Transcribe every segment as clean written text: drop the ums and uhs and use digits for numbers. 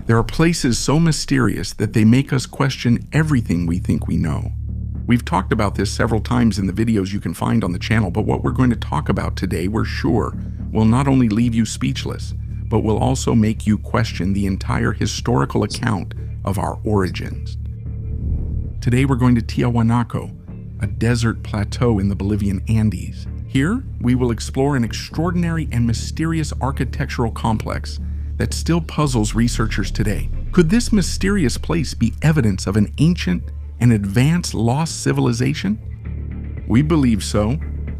There are places so mysterious that they make us question everything we think we know. We've talked about this several times in the videos you can find on the channel, but what we're going to talk about today, we're sure, will not only leave you speechless, but will also make you question the entire historical account of our origins. Today we're going to Tiahuanaco, a desert plateau in the Bolivian Andes. Here, we will explore an extraordinary and mysterious architectural complex that still puzzles researchers today. Could this mysterious place be evidence of an ancient and advanced lost civilization? We believe so,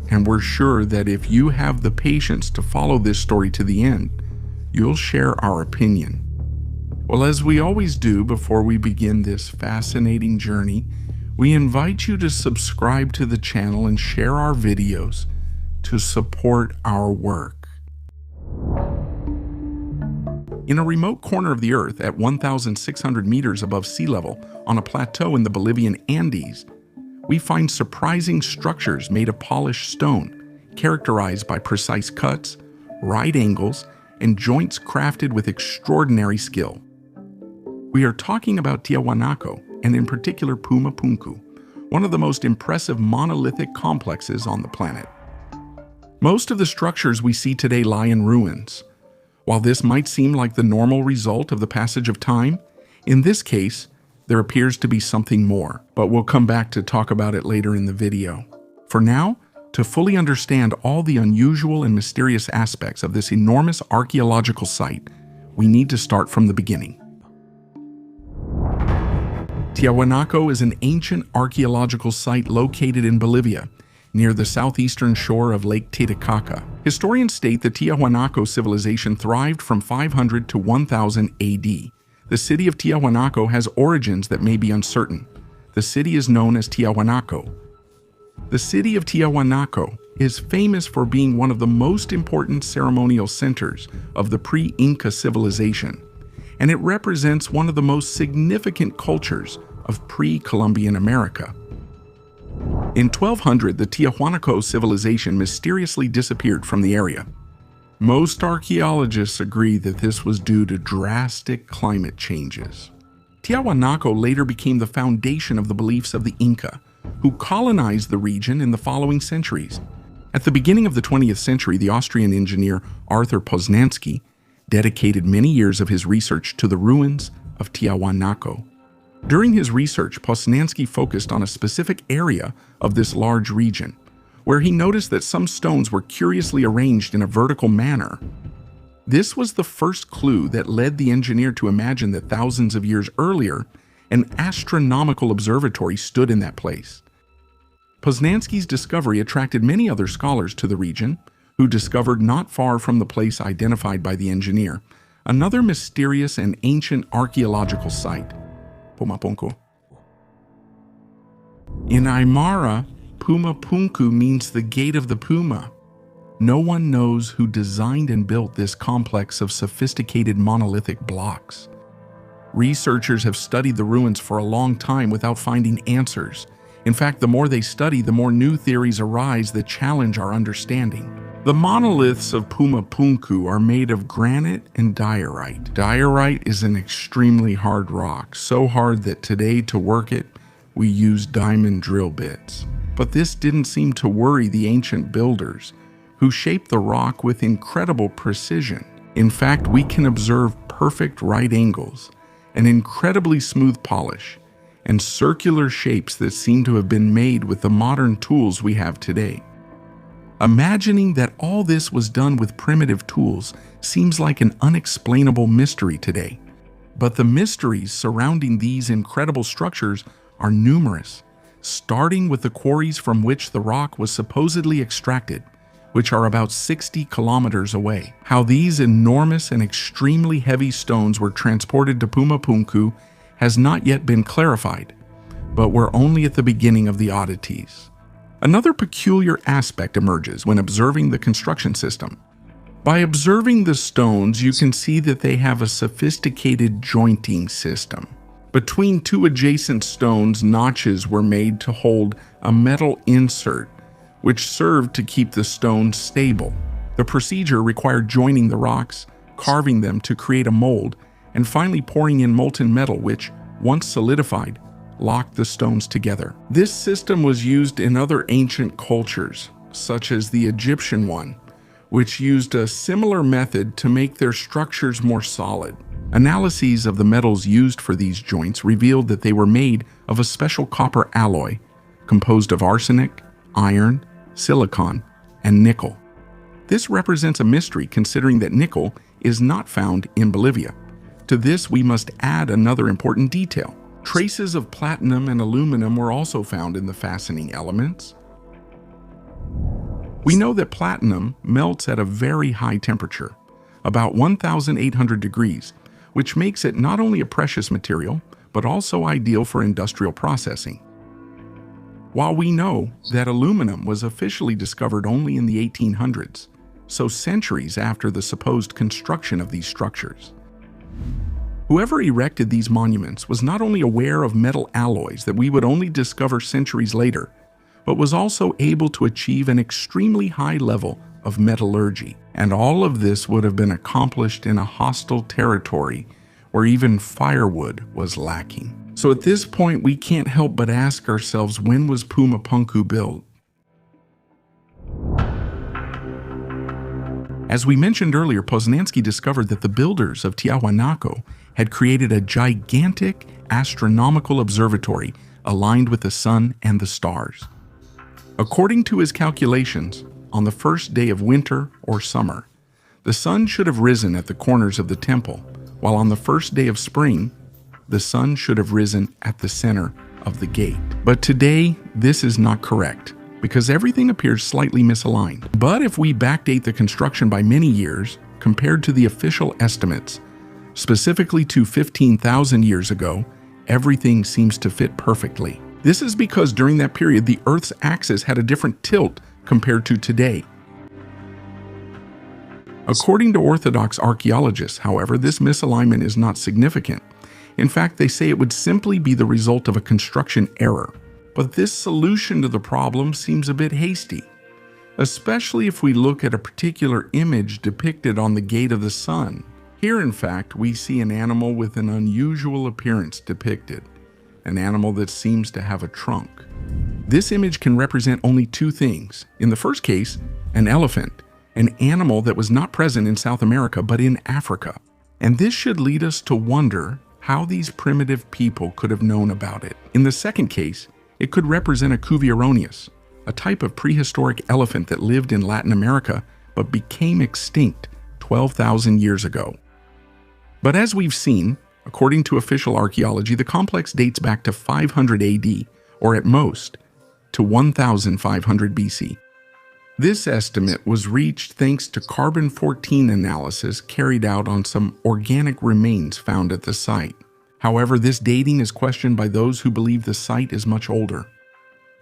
and we're sure that if you have the patience to follow this story to the end, you'll share our opinion. Well, as we always do before we begin this fascinating journey, we invite you to subscribe to the channel and share our videos to support our work. In a remote corner of the Earth at 1,600 meters above sea level on a plateau in the Bolivian Andes, we find surprising structures made of polished stone, characterized by precise cuts, right angles, and joints crafted with extraordinary skill. We are talking about Tiahuanaco, and in particular Puma Punku, one of the most impressive monolithic complexes on the planet. Most of the structures we see today lie in ruins. While this might seem like the normal result of the passage of time, in this case, there appears to be something more, but we'll come back to talk about it later in the video. For now, to fully understand all the unusual and mysterious aspects of this enormous archaeological site, we need to start from the beginning. Tiahuanaco is an ancient archaeological site located in Bolivia, near the southeastern shore of Lake Titicaca. Historians state the Tiahuanaco civilization thrived from 500 to 1000 AD. The city of Tiahuanaco has origins that may be uncertain. The city is known as Tiahuanaco. The city of Tiahuanaco is famous for being one of the most important ceremonial centers of the pre-Inca civilization, and it represents one of the most significant cultures of pre-Columbian America. In 1200, the Tiahuanaco civilization mysteriously disappeared from the area. Most archaeologists agree that this was due to drastic climate changes. Tiahuanaco later became the foundation of the beliefs of the Inca, who colonized the region in the following centuries. At the beginning of the 20th century, the Austrian engineer Arthur Poznański dedicated many years of his research to the ruins of Tiahuanaco. During his research, Poznański focused on a specific area of this large region, where he noticed that some stones were curiously arranged in a vertical manner. This was the first clue that led the engineer to imagine that thousands of years earlier, an astronomical observatory stood in that place. Poznański's discovery attracted many other scholars to the region, who discovered not far from the place identified by the engineer, another mysterious and ancient archaeological site, Puma Punku. In Aymara, Puma Punku means the gate of the puma. No one knows who designed and built this complex of sophisticated monolithic blocks. Researchers have studied the ruins for a long time without finding answers. In fact, the more they study, the more new theories arise that challenge our understanding. The monoliths of Puma Punku are made of granite and diorite. Diorite is an extremely hard rock, so hard that today to work it, we use diamond drill bits. But this didn't seem to worry the ancient builders, who shaped the rock with incredible precision. In fact, we can observe perfect right angles, an incredibly smooth polish, and circular shapes that seem to have been made with the modern tools we have today. Imagining that all this was done with primitive tools seems like an unexplainable mystery today. But the mysteries surrounding these incredible structures are numerous, starting with the quarries from which the rock was supposedly extracted, which are about 60 kilometers away. How these enormous and extremely heavy stones were transported to Puma Punku has not yet been clarified, but we're only at the beginning of the oddities. Another peculiar aspect emerges when observing the construction system. By observing the stones, you can see that they have a sophisticated jointing system. Between two adjacent stones, notches were made to hold a metal insert, which served to keep the stones stable. The procedure required joining the rocks, carving them to create a mold, and finally pouring in molten metal which, once solidified, locked the stones together. This system was used in other ancient cultures, such as the Egyptian one, which used a similar method to make their structures more solid. Analyses of the metals used for these joints revealed that they were made of a special copper alloy composed of arsenic, iron, silicon, and nickel. This represents a mystery considering that nickel is not found in Bolivia. To this, we must add another important detail. Traces of platinum and aluminum were also found in the fastening elements. We know that platinum melts at a very high temperature, about 1,800 degrees, which makes it not only a precious material, but also ideal for industrial processing. While we know that aluminum was officially discovered only in the 1800s, so centuries after the supposed construction of these structures. Whoever erected these monuments was not only aware of metal alloys that we would only discover centuries later, but was also able to achieve an extremely high level of metallurgy. And all of this would have been accomplished in a hostile territory where even firewood was lacking. So at this point, we can't help but ask ourselves, when was Puma Punku built? As we mentioned earlier, Poznański discovered that the builders of Tiahuanaco had created a gigantic astronomical observatory aligned with the sun and the stars. According to his calculations, on the first day of winter or summer, the sun should have risen at the corners of the temple, while on the first day of spring, the sun should have risen at the center of the gate. But today, this is not correct, because everything appears slightly misaligned. But if we backdate the construction by many years, compared to the official estimates, specifically to 15,000 years ago, everything seems to fit perfectly. This is because during that period, the Earth's axis had a different tilt compared to today. According to Orthodox archaeologists, however, this misalignment is not significant. In fact, they say it would simply be the result of a construction error. But this solution to the problem seems a bit hasty, especially if we look at a particular image depicted on the Gate of the Sun. Here, in fact, we see an animal with an unusual appearance depicted, an animal that seems to have a trunk. This image can represent only two things. In the first case, an elephant, an animal that was not present in South America but in Africa. And this should lead us to wonder how these primitive people could have known about it. In the second case, it could represent a Cuvier, a type of prehistoric elephant that lived in Latin America but became extinct 12,000 years ago. But as we've seen, according to official archaeology, the complex dates back to 500 AD, or at most, to 1500 BC. This estimate was reached thanks to carbon-14 analysis carried out on some organic remains found at the site. However, this dating is questioned by those who believe the site is much older.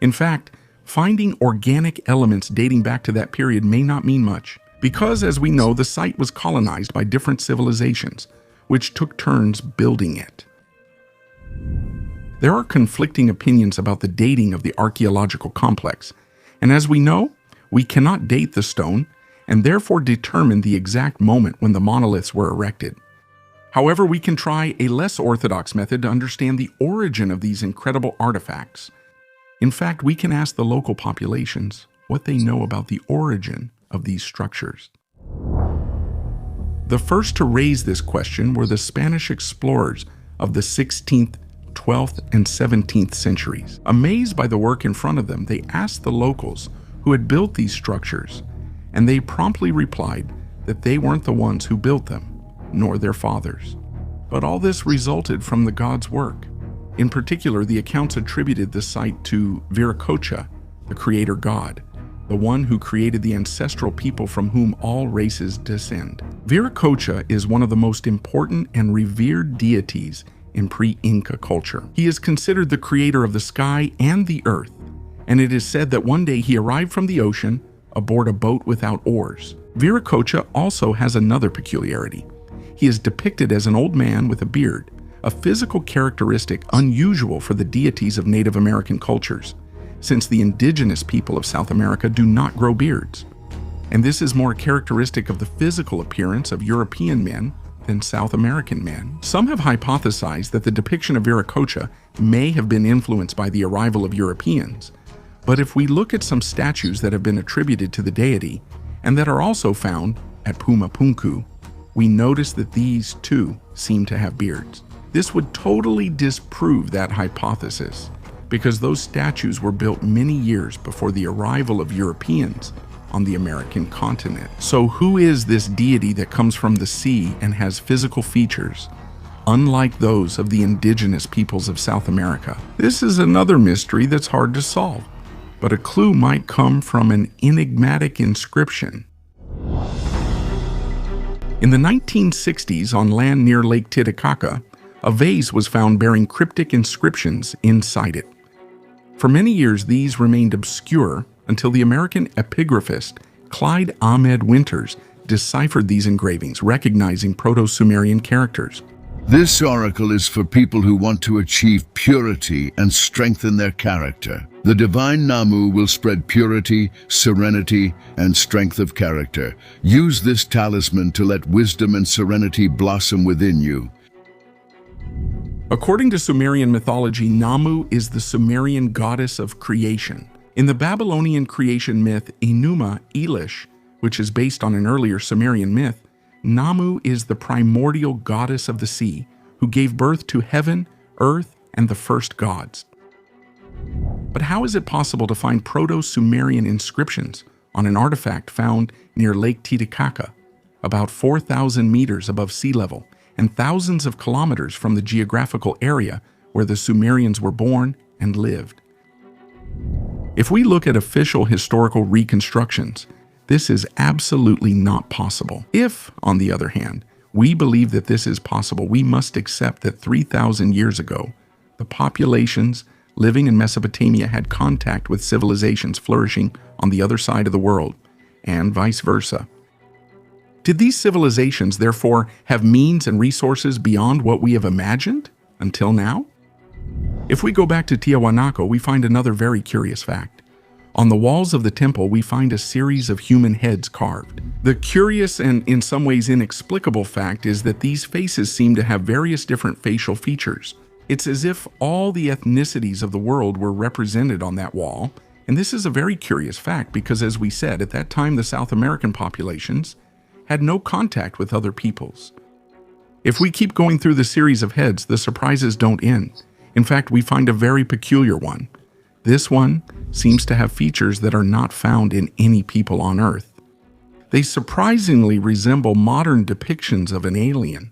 In fact, finding organic elements dating back to that period may not mean much, because as we know, the site was colonized by different civilizations, which took turns building it. There are conflicting opinions about the dating of the archaeological complex, and as we know, we cannot date the stone and therefore determine the exact moment when the monoliths were erected. However, we can try a less orthodox method to understand the origin of these incredible artifacts. In fact, we can ask the local populations what they know about the origin of these structures. The first to raise this question were the Spanish explorers of the 16th, 12th, and 17th centuries. Amazed by the work in front of them, they asked the locals who had built these structures, and they promptly replied that they weren't the ones who built them, nor their fathers. But all this resulted from the gods' work. In particular, the accounts attributed the site to Viracocha, the creator god, the one who created the ancestral people from whom all races descend. Viracocha is one of the most important and revered deities in pre-Inca culture. He is considered the creator of the sky and the earth, and it is said that one day he arrived from the ocean aboard a boat without oars. Viracocha also has another peculiarity. He is depicted as an old man with a beard, a physical characteristic unusual for the deities of Native American cultures, since the indigenous people of South America do not grow beards. And this is more characteristic of the physical appearance of European men than South American men. Some have hypothesized that the depiction of Viracocha may have been influenced by the arrival of Europeans. But if we look at some statues that have been attributed to the deity and that are also found at Puma Punku, we notice that these too seem to have beards. This would totally disprove that hypothesis because those statues were built many years before the arrival of Europeans on the American continent. So who is this deity that comes from the sea and has physical features unlike those of the indigenous peoples of South America? This is another mystery that's hard to solve, but a clue might come from an enigmatic inscription. In the 1960s, on land near Lake Titicaca, a vase was found bearing cryptic inscriptions inside it. For many years, these remained obscure until the American epigraphist Clyde Ahmed Winters deciphered these engravings, recognizing Proto-Sumerian characters. This oracle is for people who want to achieve purity and strengthen their character. The divine Namu will spread purity, serenity, and strength of character. Use this talisman to let wisdom and serenity blossom within you. According to Sumerian mythology, Namu is the Sumerian goddess of creation. In the Babylonian creation myth Enuma Elish, which is based on an earlier Sumerian myth, Namu is the primordial goddess of the sea, who gave birth to heaven, earth, and the first gods. But how is it possible to find Proto-Sumerian inscriptions on an artifact found near Lake Titicaca, about 4,000 meters above sea level and thousands of kilometers from the geographical area where the Sumerians were born and lived? If we look at official historical reconstructions, this is absolutely not possible. If, on the other hand, we believe that this is possible, we must accept that 3,000 years ago, the populations living in Mesopotamia had contact with civilizations flourishing on the other side of the world, and vice versa. Did these civilizations, therefore, have means and resources beyond what we have imagined until now? If we go back to Tiahuanaco, we find another very curious fact. On the walls of the temple, we find a series of human heads carved. The curious and in some ways inexplicable fact is that these faces seem to have various different facial features. It's as if all the ethnicities of the world were represented on that wall, and this is a very curious fact because, as we said, at that time the South American populations had no contact with other peoples. If we keep going through the series of heads, the surprises don't end. In fact, we find a very peculiar one. This one seems to have features that are not found in any people on Earth. They surprisingly resemble modern depictions of an alien.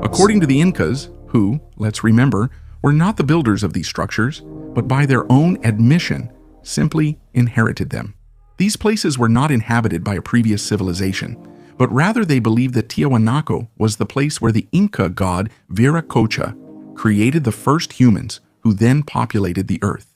According to the Incas, who, let's remember, were not the builders of these structures, but by their own admission, simply inherited them. These places were not inhabited by a previous civilization, but rather they believed that Tiahuanaco was the place where the Inca god Viracocha created the first humans who then populated the earth.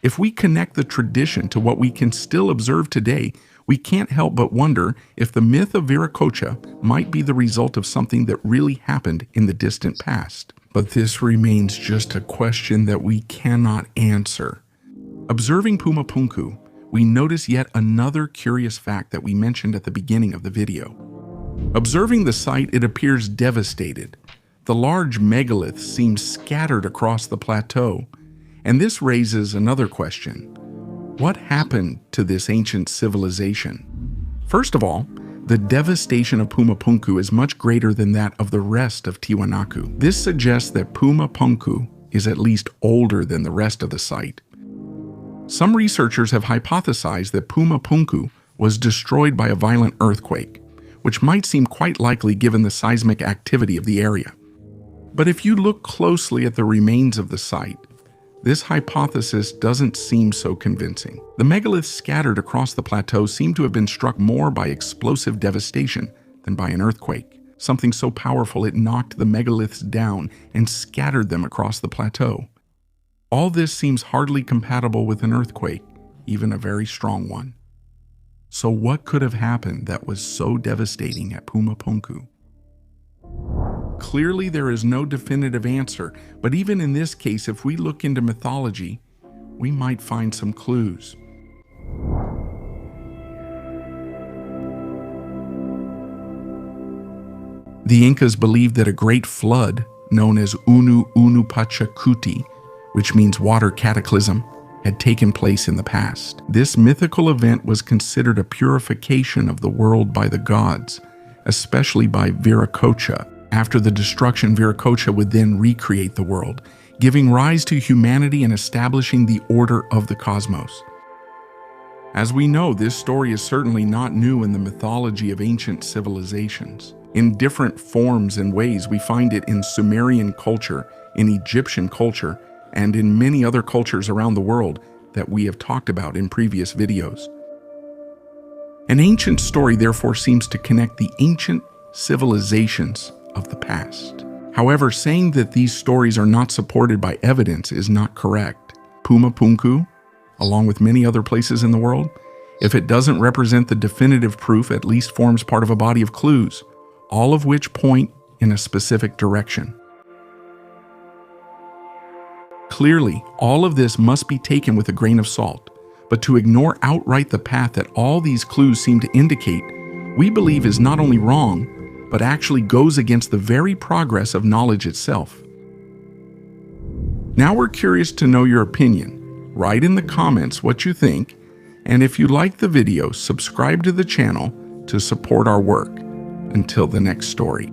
If we connect the tradition to what we can still observe today, we can't help but wonder if the myth of Viracocha might be the result of something that really happened in the distant past. But this remains just a question that we cannot answer. Observing Puma Punku, we notice yet another curious fact that we mentioned at the beginning of the video. Observing the site, it appears devastated. The large megaliths seem scattered across the plateau, and this raises another question. What happened to this ancient civilization? First of all, the devastation of Puma Punku is much greater than that of the rest of Tiahuanaco. This suggests that Puma Punku is at least older than the rest of the site. Some researchers have hypothesized that Puma Punku was destroyed by a violent earthquake, which might seem quite likely given the seismic activity of the area. But if you look closely at the remains of the site, this hypothesis doesn't seem so convincing. The megaliths scattered across the plateau seem to have been struck more by explosive devastation than by an earthquake, something so powerful it knocked the megaliths down and scattered them across the plateau. All this seems hardly compatible with an earthquake, even a very strong one. So what could have happened that was so devastating at Puma Punku? Clearly there is no definitive answer, but even in this case, if we look into mythology, we might find some clues. The Incas believed that a great flood, known as Unu Unu Pachacuti, which means water cataclysm, had taken place in the past. This mythical event was considered a purification of the world by the gods, especially by Viracocha. After the destruction, Viracocha would then recreate the world, giving rise to humanity and establishing the order of the cosmos. As we know, this story is certainly not new in the mythology of ancient civilizations. In different forms and ways, we find it in Sumerian culture, in Egyptian culture, and in many other cultures around the world that we have talked about in previous videos. An ancient story therefore seems to connect the ancient civilizations of the past. However, saying that these stories are not supported by evidence is not correct. Puma Punku, along with many other places in the world, if it doesn't represent the definitive proof, at least forms part of a body of clues, all of which point in a specific direction. Clearly, all of this must be taken with a grain of salt, but to ignore outright the path that all these clues seem to indicate, we believe is not only wrong, but actually goes against the very progress of knowledge itself. Now we're curious to know your opinion. Write in the comments what you think, and if you like the video, subscribe to the channel to support our work. Until the next story.